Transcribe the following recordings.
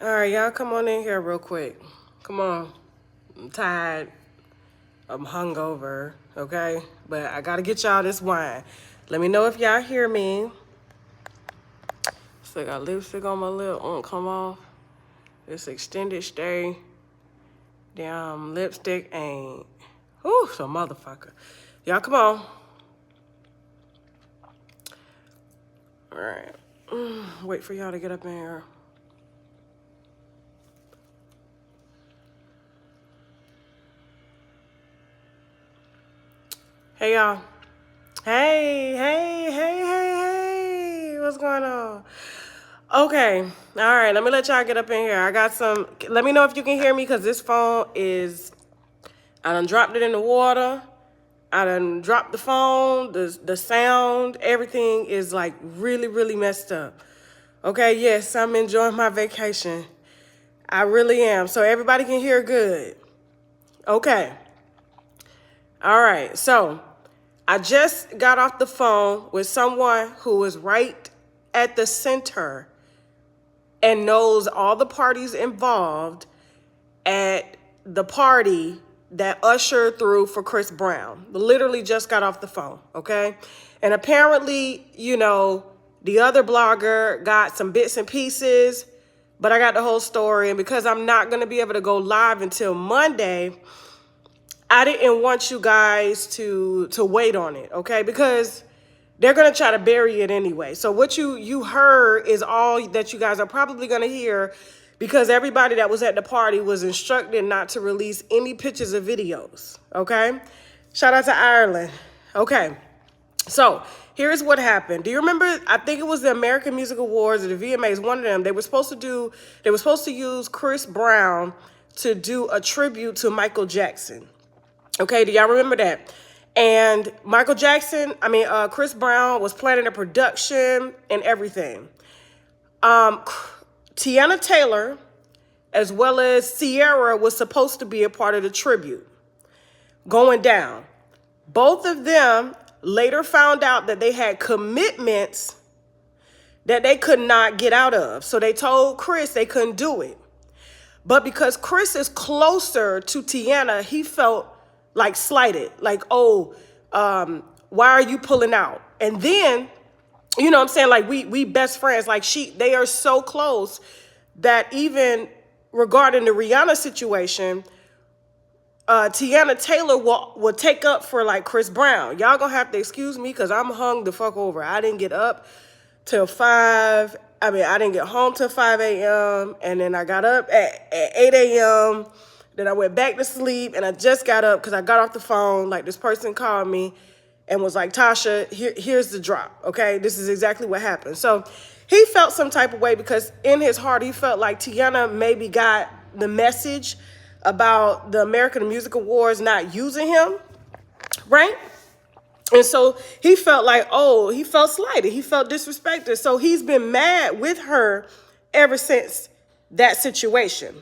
All right, y'all come on in here real quick. Come on. I'm tired. I'm hungover, okay? But I gotta get y'all this wine. Let me know if y'all hear me. Still got lipstick on my lip. Won't come off. This extended stay. Damn, lipstick ain't. Ooh, so motherfucker. Y'all come on. All right. Wait for y'all to get up in here. Hey, y'all. Hey. What's going on? Okay. All right. Let me let y'all get up in here. I got some. Let me know if you can hear me because this phone is. I done dropped it in the water. I done dropped the phone. The sound, everything is like really messed up. Okay. Yes, I'm enjoying my vacation. I really am. So everybody can hear good. Okay. All right. So I just got off the phone with someone who is right at the center and knows all the parties involved at the party that Usher threw for Chris Brown. Literally just got off the phone, okay? And apparently, you know, the other blogger got some bits and pieces, but I got the whole story. And because I'm not going to be able to go live until Monday, I didn't want you guys to wait on it, okay? Because they're going to try to bury it anyway. So what you heard is all that you guys are probably going to hear because everybody that was at the party was instructed not to release any pictures or videos, okay? Shout out to Ireland. Okay, so here's what happened. Do you remember, I think it was the American Music Awards or the VMAs, one of them, they were supposed to use Chris Brown to do a tribute to Michael Jackson. Okay, do y'all remember that? And Chris Brown was planning the production and everything. Tiana Taylor, as well as Sierra, was supposed to be a part of the tribute going down. Both of them later found out that they had commitments that they could not get out of. So they told Chris they couldn't do it. But because Chris is closer to Tiana, he felt like slighted, like, why are you pulling out? And then, you know what I'm saying, like we best friends, like they are so close that even regarding the Rihanna situation, Tiana Taylor will take up for like Chris Brown. Y'all gonna have to excuse me because I'm hung the fuck over. I didn't get up till 5. I didn't get home till 5 a.m. And then I got up at 8 a.m. Then I went back to sleep and I just got up because I got off the phone. Like this person called me and was like, Tasha, here's the drop, okay? This is exactly what happened. So he felt some type of way because in his heart, he felt like Tiana maybe got the message about the American Music Awards not using him, right? And so he felt like, he felt slighted. He felt disrespected. So he's been mad with her ever since that situation.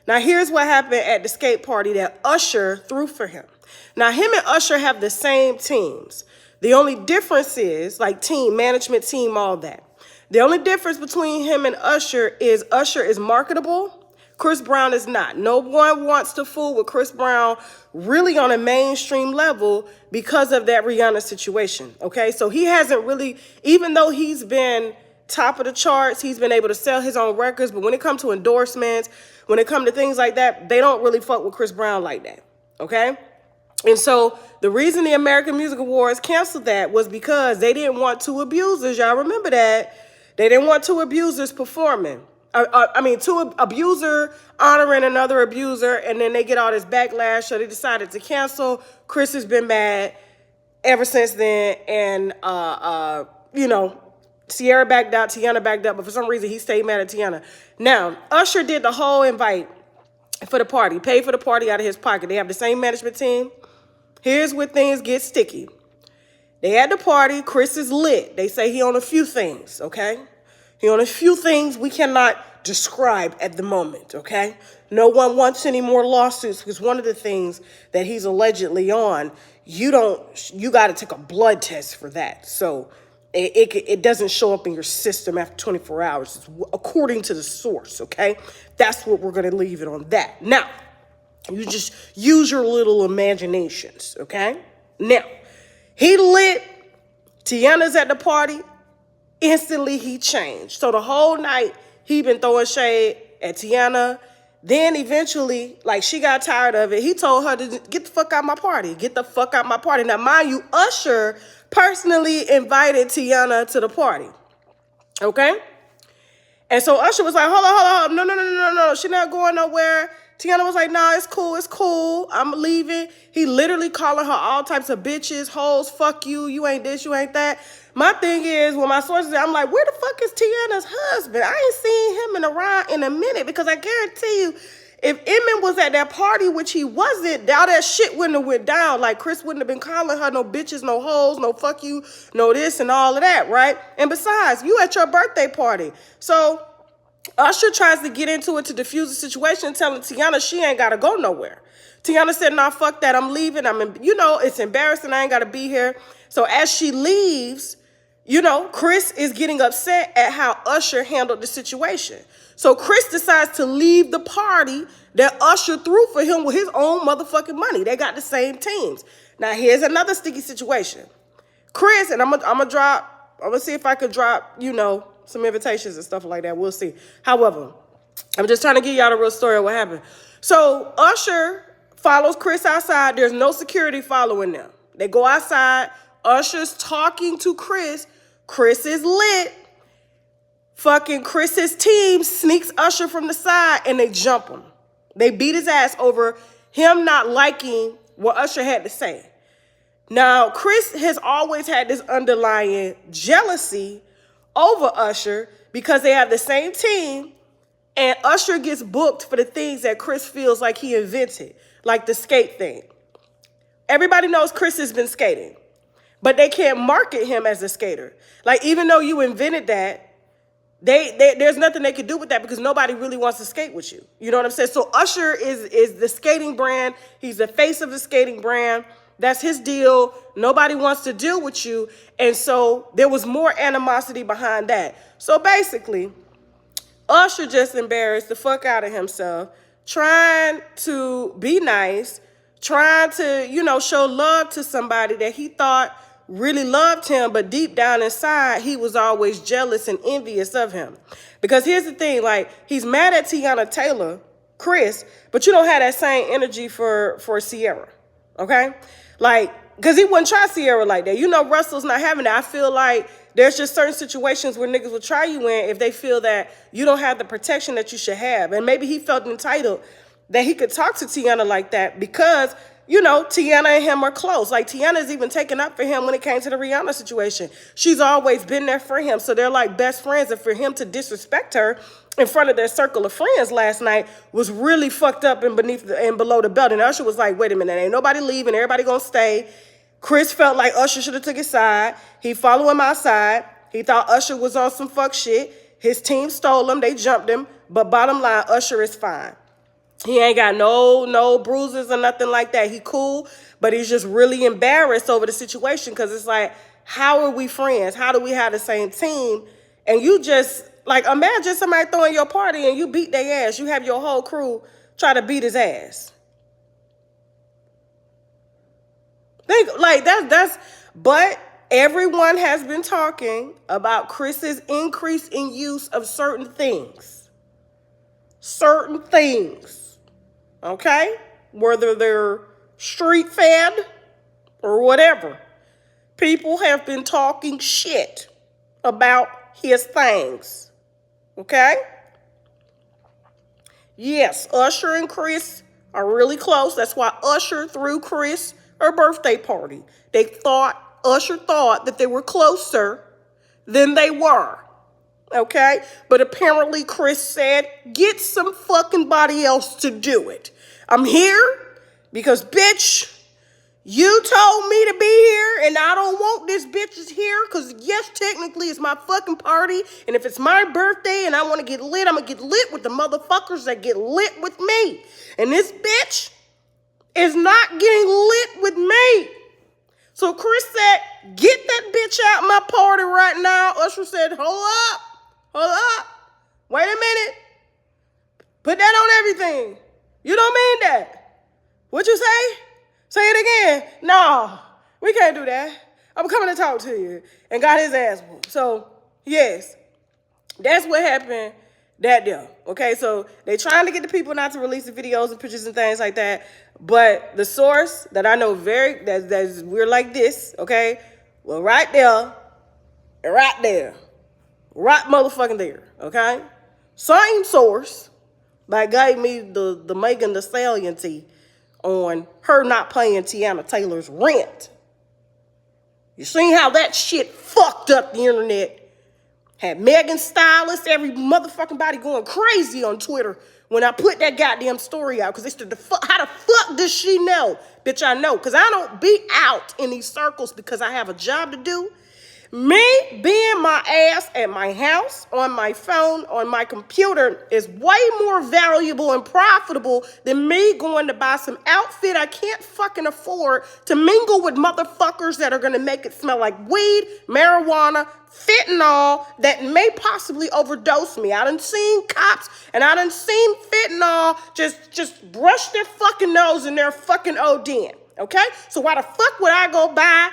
Now, here's what happened at the skate party that Usher threw for him. Now, him and Usher have the same teams. The only difference is, like team, management team, all that. The only difference between him and Usher is marketable. Chris Brown is not. No one wants to fool with Chris Brown really on a mainstream level because of that Rihanna situation, okay? So he hasn't really, even though he's been top of the charts, he's been able to sell his own records, but when it comes to endorsements, when it comes to things like that, they don't really fuck with Chris Brown like that, okay? And so the reason the American Music Awards canceled that was because they didn't want two abusers. Y'all remember that? They didn't want two abusers performing. Two abuser honoring another abuser, and then they get all this backlash, so they decided to cancel. Chris has been mad ever since then, and, Sierra backed out, Tiana backed up, but for some reason he stayed mad at Tiana. Now, Usher did the whole invite for the party, paid for the party out of his pocket. They have the same management team. Here's where things get sticky. They at the party, Chris is lit. They say he on a few things, okay? He on a few things we cannot describe at the moment, okay? No one wants any more lawsuits because one of the things that he's allegedly on, you got to take a blood test for that. So it doesn't show up in your system after 24 hours. It's according to the source, okay? That's what we're going to leave it on that. Now, you just use your little imaginations, okay? Now, he lit. Tiana's at the party. Instantly, he changed. So the whole night, he been throwing shade at Tiana. Then eventually, like, she got tired of it. He told her to get the fuck out my party. Get the fuck out my party. Now, mind you, Usher personally invited Tiana to the party. Okay? And so Usher was like, hold on. No. She not going nowhere. Tiana was like, nah, it's cool. I'm leaving. He literally calling her all types of bitches, hoes, fuck you, you ain't this, you ain't that. My thing is, when my sources, I'm like, where the fuck is Tiana's husband? I ain't seen him around in a minute, because I guarantee you, if Emin was at that party, which he wasn't, all that shit wouldn't have went down. Like, Chris wouldn't have been calling her no bitches, no hoes, no fuck you, no this and all of that, right? And besides, you at your birthday party. So Usher tries to get into it to diffuse the situation, telling Tiana she ain't got to go nowhere. Tiana said, nah, fuck that. I'm leaving. It's embarrassing. I ain't got to be here. So as she leaves, Chris is getting upset at how Usher handled the situation. So Chris decides to leave the party that Usher threw for him with his own motherfucking money. They got the same teams. Now, here's another sticky situation. Chris, and I'm gonna see if I could drop, some invitations and stuff like that. We'll see. However, I'm just trying to give y'all the real story of what happened. So Usher follows Chris outside. There's no security following them. They go outside. Usher's talking to Chris. Chris is lit. Fucking Chris's team sneaks Usher from the side and they jump him. They beat his ass over him not liking what Usher had to say. Now, Chris has always had this underlying jealousy over Usher because they have the same team, and Usher gets booked for the things that Chris feels like he invented, like the skate thing. Everybody knows Chris has been skating, but they can't market him as a skater. Like, even though you invented that, there's nothing they could do with that because nobody really wants to skate with you. You know what I'm saying? So Usher is the skating brand. He's the face of the skating brand. That's his deal. Nobody wants to deal with you. And so there was more animosity behind that. So basically, Usher just embarrassed the fuck out of himself, trying to be nice, trying to, show love to somebody that he thought really loved him, but deep down inside, he was always jealous and envious of him. Because here's the thing, like, he's mad at Tiana Taylor, Chris, but you don't have that same energy for Sierra, okay? Like, because he wouldn't try Sierra like that. Russell's not having that. I feel like there's just certain situations where niggas will try you in if they feel that you don't have the protection that you should have. And maybe he felt entitled that he could talk to Tiana like that because Tiana and him are close. Like, Tiana's even taken up for him when it came to the Rihanna situation. She's always been there for him. So they're like best friends. And for him to disrespect her in front of their circle of friends last night was really fucked up and below the belt. And Usher was like, wait a minute, ain't nobody leaving. Everybody gonna stay. Chris felt like Usher should have took his side. He followed him outside. He thought Usher was on some fuck shit. His team stole him. They jumped him. But bottom line, Usher is fine. He ain't got no bruises or nothing like that. He cool, but he's just really embarrassed over the situation because it's like, how are we friends? How do we have the same team? And you just, like, imagine somebody throwing your party and you beat their ass. You have your whole crew try to beat his ass. Think, like, but everyone has been talking about Chris's increase in use of certain things. Certain things. Okay? Whether they're street fed or whatever. People have been talking shit about his things. Okay? Yes, Usher and Chris are really close. That's why Usher threw Chris her birthday party. Usher thought that they were closer than they were. Okay? But apparently Chris said, get some fucking body else to do it. I'm here because, bitch, you told me to be here and I don't want this bitch is here because, yes, technically it's my fucking party. And if it's my birthday and I want to get lit, I'm going to get lit with the motherfuckers that get lit with me. And this bitch is not getting lit with me. So Chris said, get that bitch out my party right now. Usher said, hold up, wait a minute. Put that on everything. You don't mean that. What'd you say? Say it again. No, we can't do that. I'm coming to talk to you. And got his ass whooped. So, yes, that's what happened that day. Okay, so they trying to get the people not to release the videos and pictures and things like that. But the source that I know that's we're like this, okay? Well, right motherfucking there, okay? Same source that gave me the Megan Thee Stallion tea on her not paying Tiana Taylor's rent. You seen how that shit fucked up the internet? Had Megan stylists, every motherfucking body going crazy on Twitter when I put that goddamn story out. Because they said, how the fuck does she know? Bitch, I know. Because I don't be out in these circles because I have a job to do. Me being my ass at my house, on my phone, on my computer is way more valuable and profitable than me going to buy some outfit I can't fucking afford to mingle with motherfuckers that are going to make it smell like weed, marijuana, fentanyl that may possibly overdose me. I done seen cops and I done seen fentanyl just brush their fucking nose and they're fucking ODing. Okay? So why the fuck would I go buy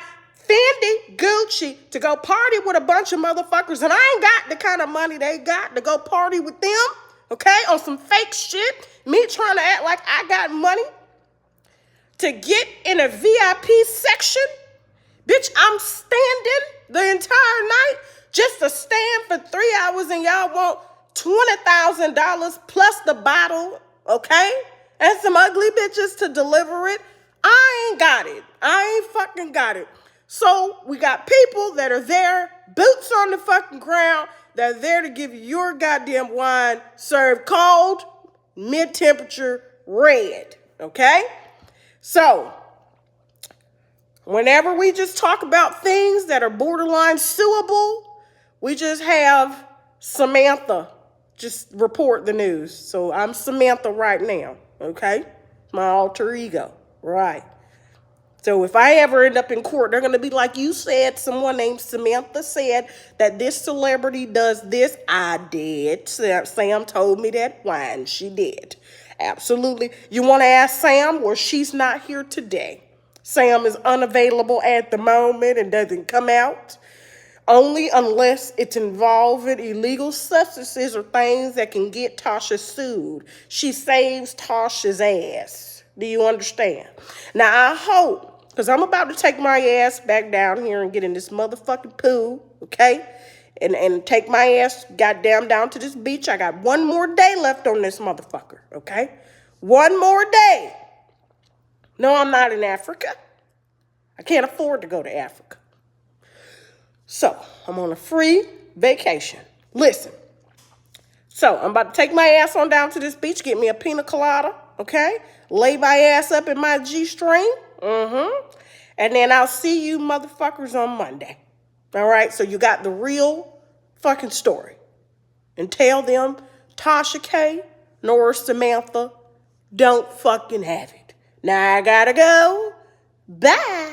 Fendi, Gucci to go party with a bunch of motherfuckers and I ain't got the kind of money they got to go party with them, okay, on some fake shit. Me trying to act like I got money to get in a VIP section. Bitch, I'm standing the entire night just to stand for 3 hours and y'all want $20,000 plus the bottle, okay, and some ugly bitches to deliver it. I ain't got it. I ain't fucking got it. So we got people that are there, boots on the fucking ground, that are there to give you your goddamn wine served cold, mid-temperature, red, okay? So whenever we just talk about things that are borderline suable, we just have Samantha just report the news. So I'm Samantha right now, okay? My alter ego, right? So if I ever end up in court, they're going to be like, you said someone named Samantha said that this celebrity does this. I did. Sam told me that. Why? She did. Absolutely. You want to ask Sam? Well, she's not here today. Sam is unavailable at the moment and doesn't come out. Only unless it's involving illegal substances or things that can get Tasha sued. She saves Tasha's ass. Do you understand? Now, I hope, because I'm about to take my ass back down here and get in this motherfucking pool, okay? And take my ass goddamn down to this beach. I got one more day left on this motherfucker, okay? One more day. No, I'm not in Africa. I can't afford to go to Africa. So, I'm on a free vacation. Listen. So, I'm about to take my ass on down to this beach, get me a pina colada, okay? Lay my ass up in my G-string. And then I'll see you motherfuckers on Monday. All right? So you got the real fucking story. And tell them TashaK nor Samantha don't fucking have it. Now I gotta go. Bye.